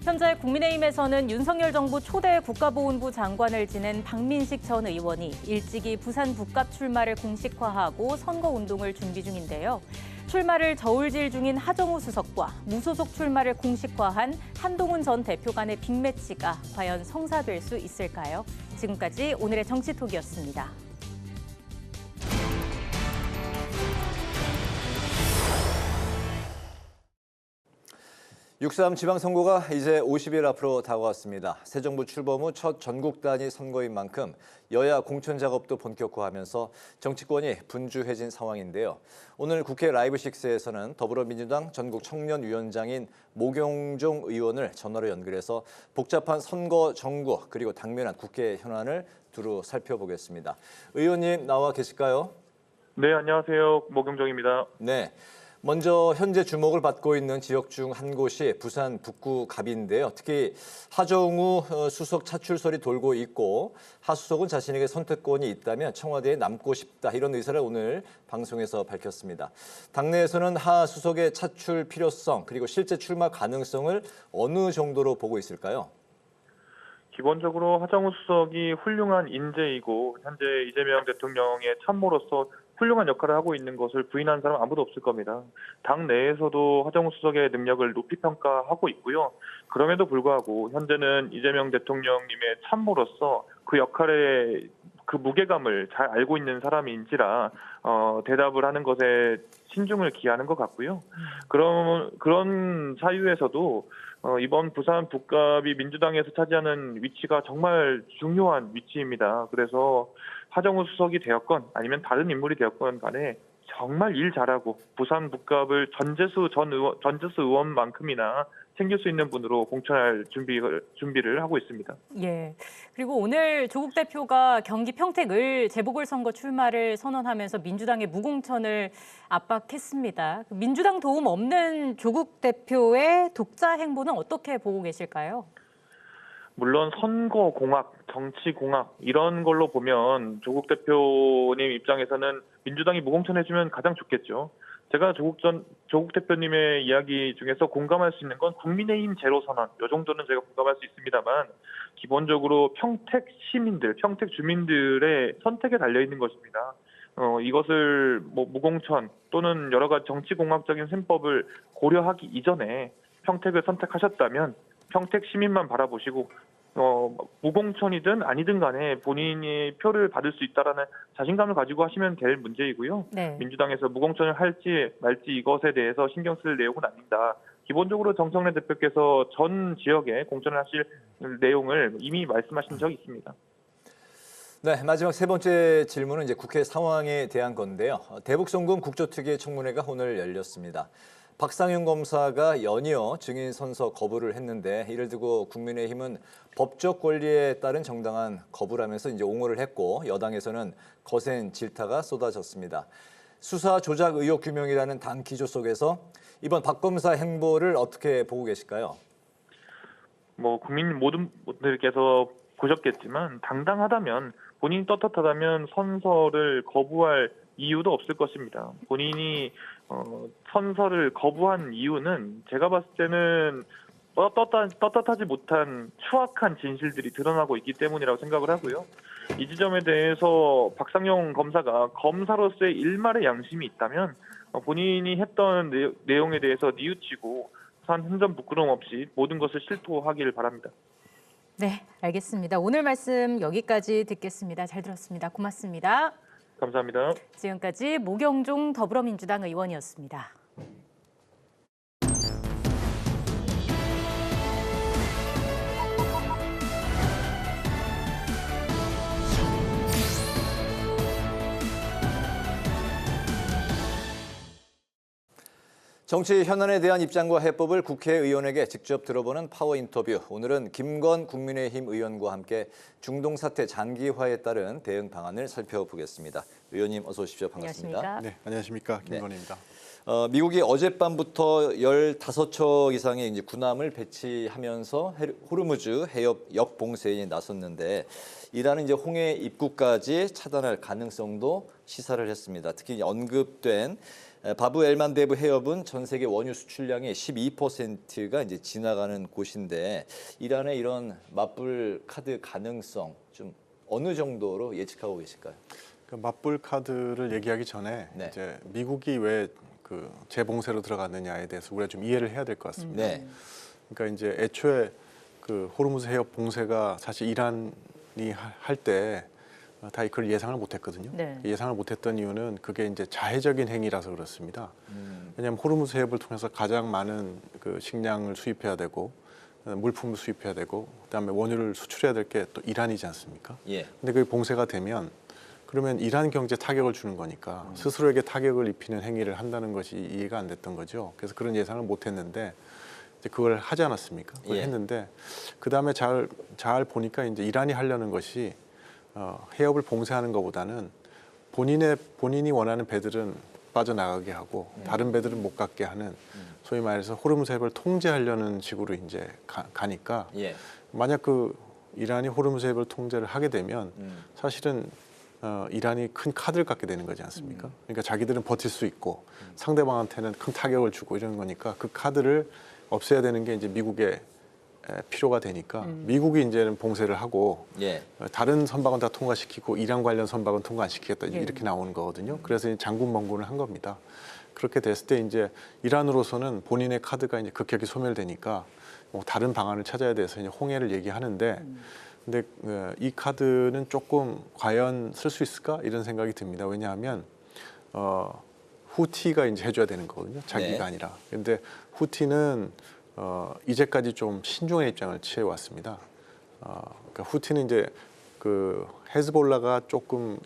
현재 국민의힘에서는 윤석열 정부 초대 국가보훈부 장관을 지낸 박민식 전 의원이 일찍이 부산 북갑 출마를 공식화하고 선거운동을 준비 중인데요. 출마를 저울질 중인 하정우 수석과 무소속 출마를 공식화한 한동훈 전 대표 간의 빅매치가 과연 성사될 수 있을까요? 지금까지 오늘의 정치톡이었습니다. 6.3 지방선거가 이제 50일 앞으로 다가왔습니다. 새 정부 출범 후 첫 전국 단위 선거인 만큼 여야 공천 작업도 본격화하면서 정치권이 분주해진 상황인데요. 오늘 국회 라이브6에서는 더불어민주당 전국 청년위원장인 모경종 의원을 전화로 연결해서 복잡한 선거 정국 그리고 당면한 국회 현안을 두루 살펴보겠습니다. 의원님 나와 계실까요? 네, 안녕하세요. 모경종입니다. 네. 먼저 현재 주목을 받고 있는 지역 중 한 곳이 부산 북구 갑인데요. 특히 하정우 수석 차출설이 돌고 있고 하 수석은 자신에게 선택권이 있다면 청와대에 남고 싶다 이런 의사를 오늘 방송에서 밝혔습니다. 당내에서는 하 수석의 차출 필요성 그리고 실제 출마 가능성을 어느 정도로 보고 있을까요? 기본적으로 하정우 수석이 훌륭한 인재이고 현재 이재명 대통령의 참모로서 훌륭한 역할을 하고 있는 것을 부인하는 사람 아무도 없을 겁니다. 당 내에서도 하정우 수석의 능력을 높이 평가하고 있고요. 그럼에도 불구하고 현재는 이재명 대통령님의 참모로서 그 역할의 그 무게감을 잘 알고 있는 사람인지라 대답을 하는 것에 신중을 기하는 것 같고요. 그런 사유에서도 이번 부산 북갑이 민주당에서 차지하는 위치가 정말 중요한 위치입니다. 그래서 하정우 수석이 되었건 아니면 다른 인물이 되었건 간에 정말 일 잘하고 부산 북갑을 전재수 의원만큼이나 챙길 수 있는 분으로 공천할 준비를 하고 있습니다. 예. 그리고 오늘 조국 대표가 경기 평택을 재보궐선거 출마를 선언하면서 민주당의 무공천을 압박했습니다. 민주당 도움 없는 조국 대표의 독자 행보는 어떻게 보고 계실까요? 물론 선거공학, 정치공학 이런 걸로 보면 조국 대표님 입장에서는 민주당이 무공천해주면 가장 좋겠죠. 제가 조국 대표님의 이야기 중에서 공감할 수 있는 건 국민의힘 제로 선언, 이 정도는 제가 공감할 수 있습니다만 기본적으로 평택 시민들, 평택 주민들의 선택에 달려 있는 것입니다. 이것을 무공천 또는 여러 가지 정치공학적인 셈법을 고려하기 이전에 평택을 선택하셨다면 평택 시민만 바라보시고 무공천이든 아니든 간에 본인이 표를 받을 수 있다라는 자신감을 가지고 하시면 될 문제이고요. 네. 민주당에서 무공천을 할지 말지 이것에 대해서 신경 쓸 내용은 아니다. 기본적으로 정청래 대표께서 전 지역에 공천을 하실 내용을 이미 말씀하신 적이 있습니다. 네, 마지막 세 번째 질문은 이제 국회 상황에 대한 건데요. 대북송금 국조특위 청문회가 오늘 열렸습니다. 박상윤 검사가 연이어 증인 선서 거부를 했는데 이를 두고 국민의힘은 법적 권리에 따른 정당한 거부라면서 이제 옹호를 했고 여당에서는 거센 질타가 쏟아졌습니다. 수사 조작 의혹 규명이라는 당 기조 속에서 이번 박 검사 행보를 어떻게 보고 계실까요? 국민 모든 분들께서 보셨겠지만 당당하다면 본인이 떳떳하다면 선서를 거부할 이유도 없을 것입니다. 본인이 선서를 거부한 이유는 제가 봤을 때는 떳떳하지 못한 추악한 진실들이 드러나고 있기 때문이라고 생각을 하고요. 이 지점에 대해서 박상용 검사가 검사로서의 일말의 양심이 있다면 본인이 했던 내용에 대해서 뉘우치고 한 점 부끄러움 없이 모든 것을 실토하기를 바랍니다. 네, 알겠습니다. 오늘 말씀 여기까지 듣겠습니다. 잘 들었습니다. 고맙습니다. 감사합니다. 지금까지 모경종 더불어민주당 의원이었습니다. 정치 현안에 대한 입장과 해법을 국회의원에게 직접 들어보는 파워 인터뷰. 오늘은 김건 국민의힘 의원과 함께 중동 사태 장기화에 따른 대응 방안을 살펴보겠습니다. 의원님 어서 오십시오. 반갑습니다. 안녕하십니까? 네, 안녕하십니까. 김건희입니다. 미국이 어젯밤부터 15척 이상의 이제 군함을 배치하면서 호르무즈 해협 역봉쇄에 나섰는데 이란은 이제 홍해 입구까지 차단할 가능성도 시사를 했습니다. 특히 언급된 바브 엘만데브 해협은 전 세계 원유 수출량의 12%가 이제 지나가는 곳인데 이란의 이런 맞불 카드 가능성 좀 어느 정도로 예측하고 계실까요? 그 맞불 카드를 얘기하기 전에 이제 미국이 왜 그 재봉쇄로 들어갔느냐에 대해서 우리가 좀 이해를 해야 될 것 같습니다. 그러니까 이제 애초에 그 호르무즈 해협 봉쇄가 사실 이란이 할 때 다 그걸 예상을 못했거든요. 예상을 못했던 이유는 그게 이제 자해적인 행위라서 그렇습니다. 왜냐하면 호르무즈 해협을 통해서 가장 많은 그 식량을 수입해야 되고 물품을 수입해야 되고 그다음에 원유를 수출해야 될 게 또 이란이지 않습니까? 근데 그게 봉쇄가 되면 그러면 이란 경제 타격을 주는 거니까 스스로에게 타격을 입히는 행위를 한다는 것이 이해가 안 됐던 거죠. 그래서 그런 예상을 못했는데 이제 그걸 하지 않았습니까? 그걸 했는데 그 다음에 잘 보니까 이제 이란이 하려는 것이 해협을 봉쇄하는 것보다는 본인이 원하는 배들은 빠져나가게 하고 다른 배들은 못 갔게 하는 소위 말해서 호르무즈 해협을 통제하려는 식으로 이제 가니까 만약 그 이란이 호르무즈 해협을 통제를 하게 되면 사실은 이란이 큰 카드를 갖게 되는 거지 않습니까? 그러니까 자기들은 버틸 수 있고 상대방한테는 큰 타격을 주고 이런 거니까 그 카드를 없애야 되는 게 이제 미국의 필요가 되니까 미국이 이제는 봉쇄를 하고 다른 선박은 다 통과시키고 이란 관련 선박은 통과 안 시키겠다 이렇게 나오는 거거든요. 그래서 장군 멍군을 한 겁니다. 그렇게 됐을 때 이제 이란으로서는 본인의 카드가 이제 급격히 소멸되니까 뭐 다른 방안을 찾아야 돼서 이제 홍해를 얘기하는데 근데 이 카드는 조금 과연 쓸 수 있을까 이런 생각이 듭니다. 왜냐하면 후티가 이제 해줘야 되는 거거든요. 자기가 아니라. 근데 후티는 이제까지 좀 신중한 입장을 취해 왔습니다. 그러니까 후티는 이제 그 헤즈볼라가 조금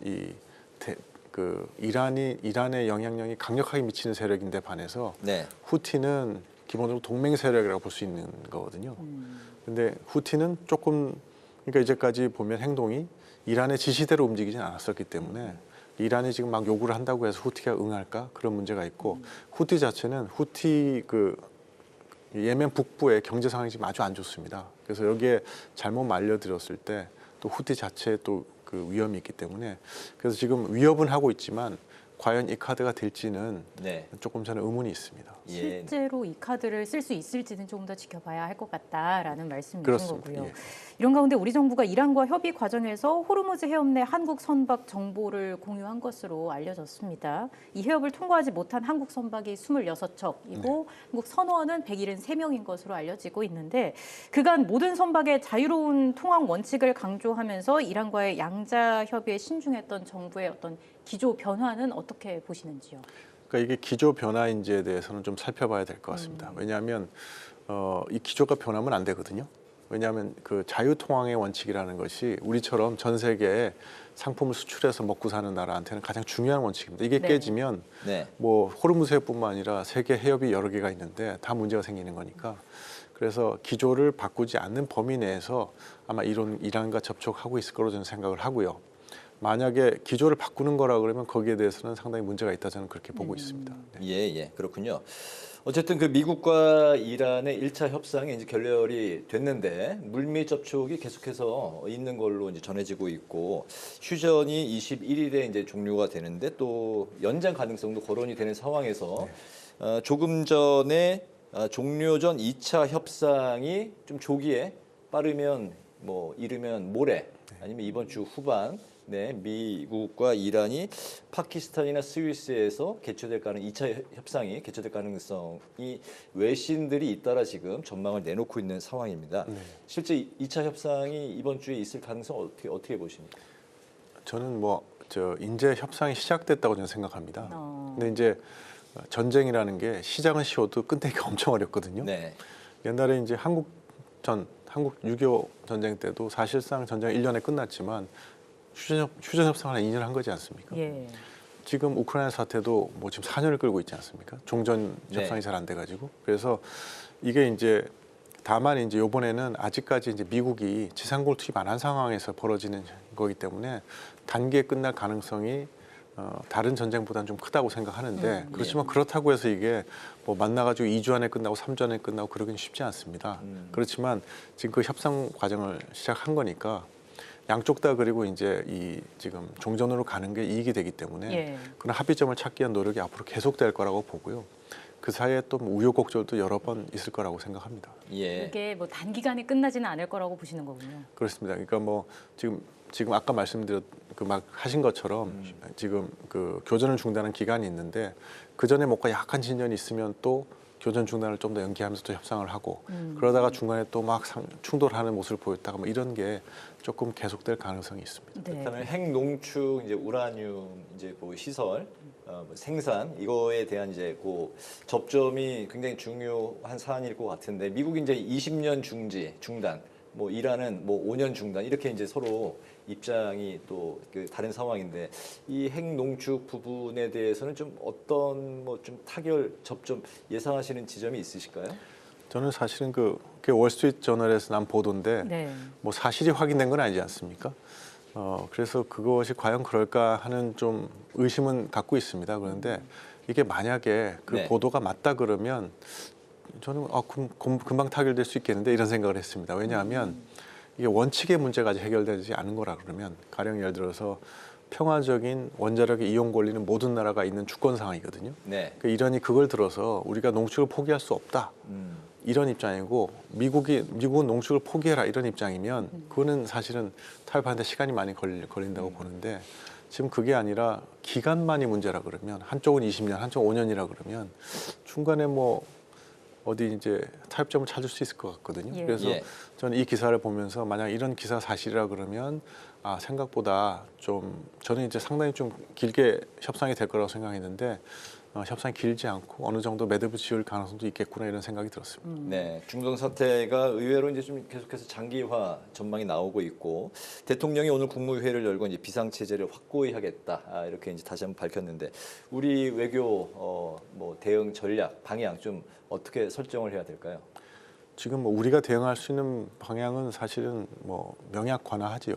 이란의 영향력이 강력하게 미치는 세력인데 반해서 후티는 기본적으로 동맹 세력이라고 볼 수 있는 거거든요. 근데 후티는 조금 그러니까 이제까지 보면 행동이 이란의 지시대로 움직이진 않았었기 때문에 이란이 지금 막 요구를 한다고 해서 후티가 응할까 그런 문제가 있고 후티 자체는 후티 그 예멘 북부의 경제 상황이 지금 아주 안 좋습니다. 그래서 여기에 잘못 말려들었을 때 또 후티 자체에 또 그 위험이 있기 때문에 그래서 지금 위협은 하고 있지만 과연 이 카드가 될지는 조금 저는 의문이 있습니다. 실제로 이 카드를 쓸 수 있을지는 조금 더 지켜봐야 할 것 같다라는 말씀이신 그렇습니다. 거고요. 이런 가운데 우리 정부가 이란과 협의 과정에서 호르무즈 해협 내 한국 선박 정보를 공유한 것으로 알려졌습니다. 이 해협을 통과하지 못한 한국 선박이 26척이고 한국 선원은 173명인 것으로 알려지고 있는데 그간 모든 선박의 자유로운 통항 원칙을 강조하면서 이란과의 양자 협의에 신중했던 정부의 어떤 기조 변화는 어떻게 보시는지요? 그러니까 이게 기조 변화인지에 대해서는 좀 살펴봐야 될 것 같습니다. 왜냐하면 이 기조가 변하면 안 되거든요. 왜냐하면 그 자유통항의 원칙이라는 것이 우리처럼 전 세계에 상품을 수출해서 먹고 사는 나라한테는 가장 중요한 원칙입니다. 이게 깨지면 뭐 호르무즈 해협뿐만 아니라 세계 해협이 여러 개가 있는데 다 문제가 생기는 거니까 그래서 기조를 바꾸지 않는 범위 내에서 아마 이란과 접촉하고 있을 거로 저는 생각을 하고요. 만약에 기조를 바꾸는 거라 그러면 거기에 대해서는 상당히 문제가 있다 저는 그렇게 보고 있습니다. 그렇군요. 어쨌든 그 미국과 이란의 1차 협상이 이제 결렬이 됐는데 물밑 접촉이 계속해서 있는 걸로 이제 전해지고 있고 휴전이 21일에 이제 종료가 되는데 또 연장 가능성도 거론이 되는 상황에서 조금 전에 종료 전 2차 협상이 좀 조기에 빠르면 뭐 이르면 모레 아니면 이번 주 후반 미국과 이란이 파키스탄이나 스위스에서 개최될 가능 2차 협상이 개최될 가능성이 외신들이 잇따라 지금 전망을 내놓고 있는 상황입니다. 실제 2차 협상이 이번 주에 있을 가능성 어떻게 보십니까? 저는 이제 협상이 시작됐다고 저는 생각합니다. 근데 이제 전쟁이라는 게 시작은 쉬워도 끝내기가 엄청 어렵거든요. 옛날에 이제 한국 6.25 전쟁 때도 사실상 전쟁이 1년에 끝났지만 휴전 협상을 한 2년 한 거지 않습니까? 지금 우크라이나 사태도 뭐 지금 4년을 끌고 있지 않습니까? 종전 협상이 잘 안 돼가지고. 그래서 이게 이제 다만 이제 이번에는 아직까지 이제 미국이 지상군을 투입 안 한 상황에서 벌어지는 거기 때문에 단기에 끝날 가능성이 다른 전쟁보다는 좀 크다고 생각하는데 그렇지만 그렇다고 해서 이게 뭐 만나가지고 2주 안에 끝나고 3주 안에 끝나고 그러기는 쉽지 않습니다. 그렇지만 지금 그 협상 과정을 시작한 거니까 양쪽 다 그리고 이제 이 지금 종전으로 가는 게 이익이 되기 때문에 그런 합의점을 찾기 위한 노력이 앞으로 계속될 거라고 보고요. 그 사이에 또 우여곡절도 여러 번 있을 거라고 생각합니다. 이게 뭐 단기간에 끝나지는 않을 거라고 보시는 거군요. 그렇습니다. 그러니까 뭐 지금 아까 말씀드렸 그 막 하신 것처럼 지금 그 교전을 중단한 기간이 있는데 그 전에 뭔가 약한 진전이 있으면 또 교전 중단을 좀 더 연기하면서 또 협상을 하고 그러다가 중간에 또 막 충돌하는 모습을 보였다가 뭐 이런 게 조금 계속될 가능성이 있습니다. 그렇다면 핵농축 이제 우라늄 이제 그 시설 생산 이거에 대한 이제 그 접점이 굉장히 중요한 사안일 것 같은데 미국이 이제 20년 중단, 뭐 이란은 뭐 5년 중단 이렇게 이제 서로 입장이 또 그 다른 상황인데 이 핵농축 부분에 대해서는 좀 어떤 뭐 좀 타결 접점 예상하시는 지점이 있으실까요? 저는 사실은 그게 월스트리트 저널에서 난 보도인데 뭐 사실이 확인된 건 아니지 않습니까? 그래서 그것이 과연 그럴까 하는 좀 의심은 갖고 있습니다. 그런데 이게 만약에 그 보도가 맞다 그러면 저는 금방 타결될 수 있겠는데 이런 생각을 했습니다. 왜냐하면 이게 원칙의 문제가 아직 해결되지 않은 거라 그러면 가령 예를 들어서 평화적인 원자력의 이용 권리는 모든 나라가 있는 주권 상황이거든요. 그러니까 이란이 그걸 들어서 우리가 농축을 포기할 수 없다. 이런 입장이고 미국은 농축을 포기해라 이런 입장이면 그거는 사실은 타협하는데 시간이 많이 걸린다고 보는데 지금 그게 아니라 기간만이 문제라 그러면 한쪽은 20년, 한쪽은 5년이라 그러면 중간에 뭐 어디 이제 타협점을 찾을 수 있을 것 같거든요. 그래서 저는 이 기사를 보면서 만약 이런 기사 사실이라 그러면 생각보다 좀 저는 이제 상당히 좀 길게 협상이 될 거라고 생각했는데 협상이 길지 않고 어느 정도 매듭을 지을 가능성도 있겠구나 이런 생각이 들었습니다. 네, 중동 사태가 의외로 이제 좀 계속해서 장기화 전망이 나오고 있고 대통령이 오늘 국무회의를 열고 이제 비상 체제를 확고히 하겠다 이렇게 이제 다시 한번 밝혔는데 우리 외교 뭐 대응 전략 방향 좀 어떻게 설정을 해야 될까요? 지금 뭐 우리가 대응할 수 있는 방향은 사실은 뭐 명약관화하지요.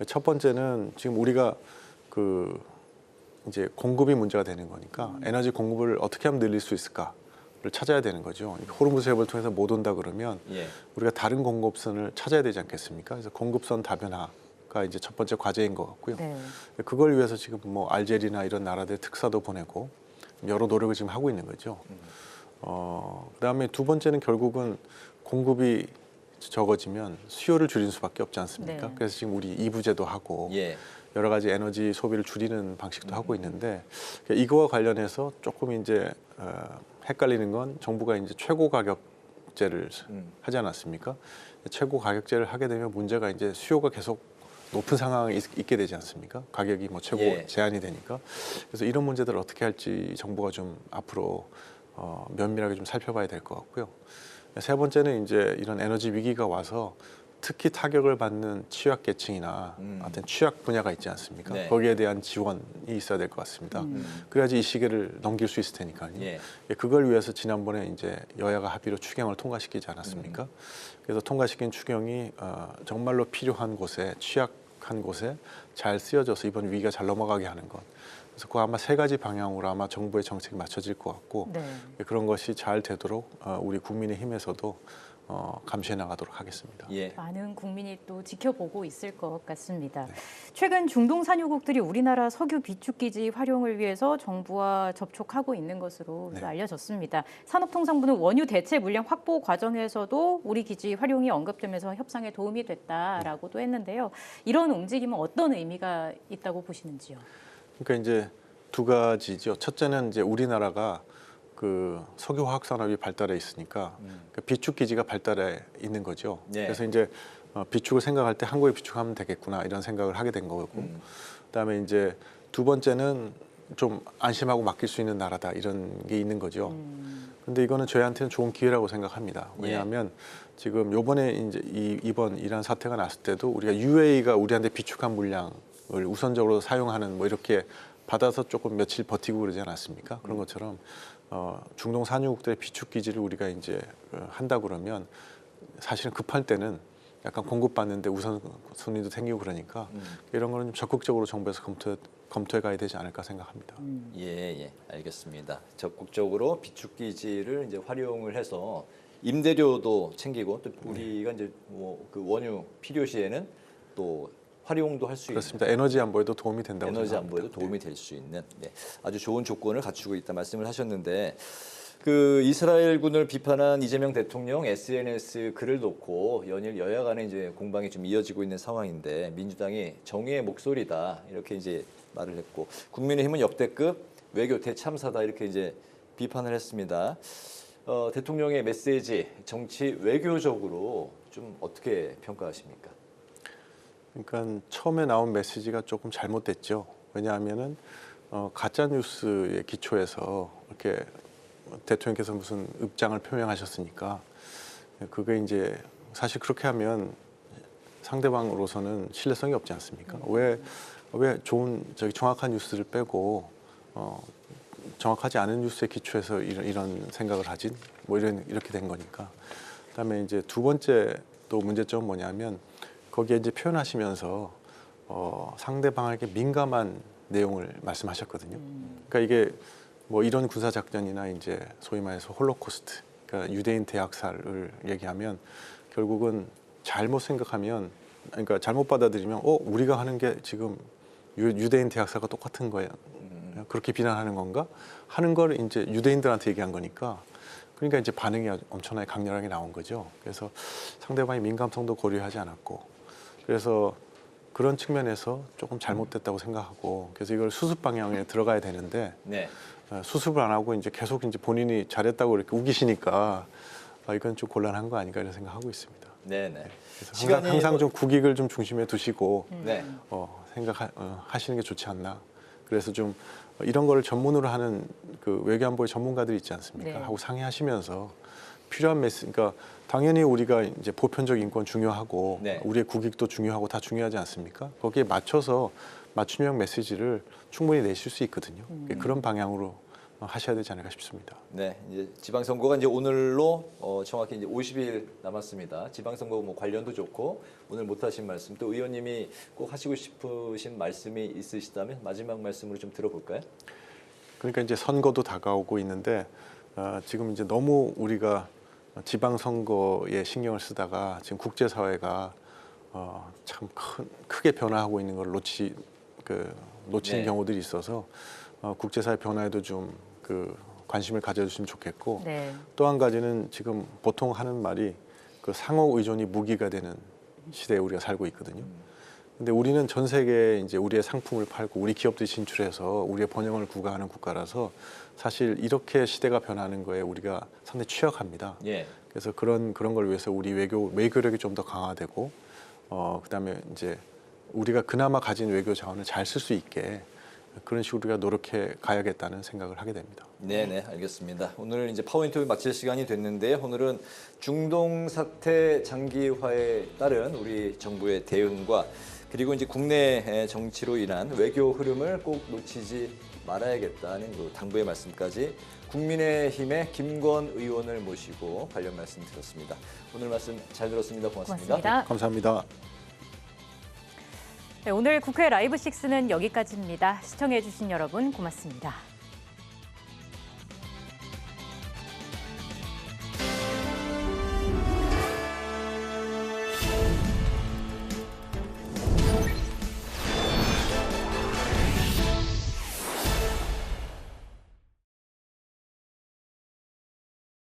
첫 번째는 지금 우리가 이제 공급이 문제가 되는 거니까 에너지 공급을 어떻게 하면 늘릴 수 있을까를 찾아야 되는 거죠. 호르무즈 해협을 통해서 못 온다 그러면 우리가 다른 공급선을 찾아야 되지 않겠습니까? 그래서 공급선 다변화가 이제 첫 번째 과제인 것 같고요. 그걸 위해서 지금 뭐 알제리나 이런 나라들 특사도 보내고 여러 노력을 지금 하고 있는 거죠. 그다음에 두 번째는 결국은 공급이 적어지면 수요를 줄이는 수밖에 없지 않습니까? 그래서 지금 우리 이부제도 하고 여러 가지 에너지 소비를 줄이는 방식도 하고 있는데 이거와 관련해서 조금 이제 헷갈리는 건 정부가 이제 최고 가격제를 하지 않았습니까? 최고 가격제를 하게 되면 문제가 이제 수요가 계속 높은 상황이 있게 되지 않습니까? 가격이 뭐 최고 제한이 되니까. 그래서 이런 문제들을 어떻게 할지 정부가 좀 앞으로 면밀하게 좀 살펴봐야 될 것 같고요. 세 번째는 이제 이런 에너지 위기가 와서 특히 타격을 받는 취약계층이나 어떤 취약 분야가 있지 않습니까? 거기에 대한 지원이 있어야 될 것 같습니다. 그래야지 이 시기를 넘길 수 있을 테니까요. 그걸 위해서 지난번에 이제 여야가 합의로 추경을 통과시키지 않았습니까? 그래서 통과시킨 추경이 정말로 필요한 곳에 취약한 곳에 잘 쓰여져서 이번 위기가 잘 넘어가게 하는 것. 그래서 그 아마 세 가지 방향으로 아마 정부의 정책이 맞춰질 것 같고 그런 것이 잘 되도록 우리 국민의힘에서도 감시해 나가도록 하겠습니다. 많은 국민이 또 지켜보고 있을 것 같습니다. 최근 중동 산유국들이 우리나라 석유 비축기지 활용을 위해서 정부와 접촉하고 있는 것으로 알려졌습니다. 산업통상부는 원유 대체 물량 확보 과정에서도 우리 기지 활용이 언급되면서 협상에 도움이 됐다라고도 했는데요. 이런 움직임은 어떤 의미가 있다고 보시는지요? 그러니까 이제 두 가지죠. 첫째는 이제 우리나라가 그 석유화학 산업이 발달해 있으니까 그 비축 기지가 발달해 있는 거죠. 그래서 이제 비축을 생각할 때 한국에 비축하면 되겠구나 이런 생각을 하게 된 거고, 그다음에 이제 두 번째는 좀 안심하고 맡길 수 있는 나라다 이런 게 있는 거죠. 근데 이거는 저희한테는 좋은 기회라고 생각합니다. 왜냐하면 지금 요번에 이제 이번 이란 사태가 났을 때도 우리가 UAE가 우리한테 비축한 물량을 우선적으로 사용하는 뭐 이렇게 받아서 조금 며칠 버티고 그러지 않았습니까? 그런 것처럼 중동 산유국들의 비축 기지를 우리가 이제 한다 그러면 사실은 급할 때는 약간 공급받는데 우선순위도 생기고 그러니까 이런 거는 좀 적극적으로 정부에서 검토해 가야 되지 않을까 생각합니다. 예, 알겠습니다. 적극적으로 비축 기지를 이제 활용을 해서 임대료도 챙기고 또 우리가 이제 뭐 그 원유 필요시에는 또 활용도 할 수 있는 그렇습니다. 에너지 안보에도 도움이 된다고 에너지 생각합니다. 안보에도 도움이 될 수 있는 아주 좋은 조건을 갖추고 있다 말씀을 하셨는데 그 이스라엘군을 비판한 이재명 대통령 SNS 글을 놓고 연일 여야 간에 이제 공방이 좀 이어지고 있는 상황인데 민주당이 정의의 목소리다 이렇게 이제 말을 했고 국민의힘은 역대급 외교 대참사다 이렇게 이제 비판을 했습니다. 대통령의 메시지 정치 외교적으로 좀 어떻게 평가하십니까? 그러니까 처음에 나온 메시지가 조금 잘못됐죠. 왜냐하면은 가짜 뉴스의 기초에서 이렇게 대통령께서 무슨 입장을 표명하셨으니까 그게 이제 사실 그렇게 하면 상대방으로서는 신뢰성이 없지 않습니까? 왜 좋은 정확한 뉴스를 빼고 정확하지 않은 뉴스에 기초해서 이런 생각을 하지? 뭐 이렇게 된 거니까. 그다음에 이제 두 번째 또 문제점은 뭐냐면 거기에 이제 표현하시면서 상대방에게 민감한 내용을 말씀하셨거든요. 그러니까 이게 뭐 이런 군사 작전이나 이제 소위 말해서 홀로코스트, 그러니까 유대인 대학살을 얘기하면 결국은 잘못 생각하면, 그러니까 잘못 받아들이면 우리가 하는 게 지금 유대인 대학살과 똑같은 거예요. 그렇게 비난하는 건가? 하는 걸 이제 유대인들한테 얘기한 거니까. 그러니까 이제 반응이 엄청나게 강렬하게 나온 거죠. 그래서 상대방의 민감성도 고려하지 않았고. 그래서 그런 측면에서 조금 잘못됐다고 생각하고 그래서 이걸 수습 방향에 들어가야 되는데 수습을 안 하고 이제 계속 이제 본인이 잘했다고 이렇게 우기시니까 이건 좀 곤란한 거 아닌가 이런 생각하고 있습니다. 그래서 항상 좀 국익을 좀 중심에 두시고 생각하시는 게 좋지 않나. 그래서 좀 이런 거를 전문으로 하는 그 외교안보의 전문가들이 있지 않습니까? 하고 상의하시면서 필요한 메시지, 그러니까 당연히 우리가 이제 보편적 인권 중요하고 우리의 국익도 중요하고 다 중요하지 않습니까? 거기에 맞춰서 맞춤형 메시지를 충분히 내실 수 있거든요. 그런 방향으로 하셔야 되지 않을까 싶습니다. 네, 이제 지방선거가 이제 오늘로 정확히 이제 50일 남았습니다. 지방선거 뭐 관련도 좋고 오늘 못하신 말씀 또 의원님이 꼭 하시고 싶으신 말씀이 있으시다면 마지막 말씀으로 좀 들어볼까요? 그러니까 이제 선거도 다가오고 있는데 지금 이제 너무 우리가 지방선거에 신경을 쓰다가 지금 국제사회가 참 크게 변화하고 있는 걸 놓치는 경우들이 있어서 국제사회 변화에도 좀 관심을 가져주시면 좋겠고 또 한 가지는 지금 보통 하는 말이 그 상호 의존이 무기가 되는 시대에 우리가 살고 있거든요. 근데 우리는 전 세계에 이제 우리의 상품을 팔고 우리 기업들이 진출해서 우리의 번영을 구가하는 국가라서 사실 이렇게 시대가 변하는 거에 우리가 상당히 취약합니다. 그래서 그런 걸 위해서 우리 외교력이 좀 더 강화되고 그다음에 이제 우리가 그나마 가진 외교 자원을 잘 쓸 수 있게 그런 식으로 우리가 노력해 가야겠다는 생각을 하게 됩니다. 네, 알겠습니다. 오늘 이제 파워인터뷰 마칠 시간이 됐는데 오늘은 중동 사태 장기화에 따른 우리 정부의 대응과 그리고 이제 국내 정치로 인한 외교 흐름을 꼭 놓치지 말아야겠다는 그 당부의 말씀까지 국민의힘의 김건 의원을 모시고 관련 말씀 드렸습니다. 오늘 말씀 잘 들었습니다. 고맙습니다. 감사합니다. 네, 오늘 국회 라이브 6는 여기까지입니다. 시청해주신 여러분 고맙습니다.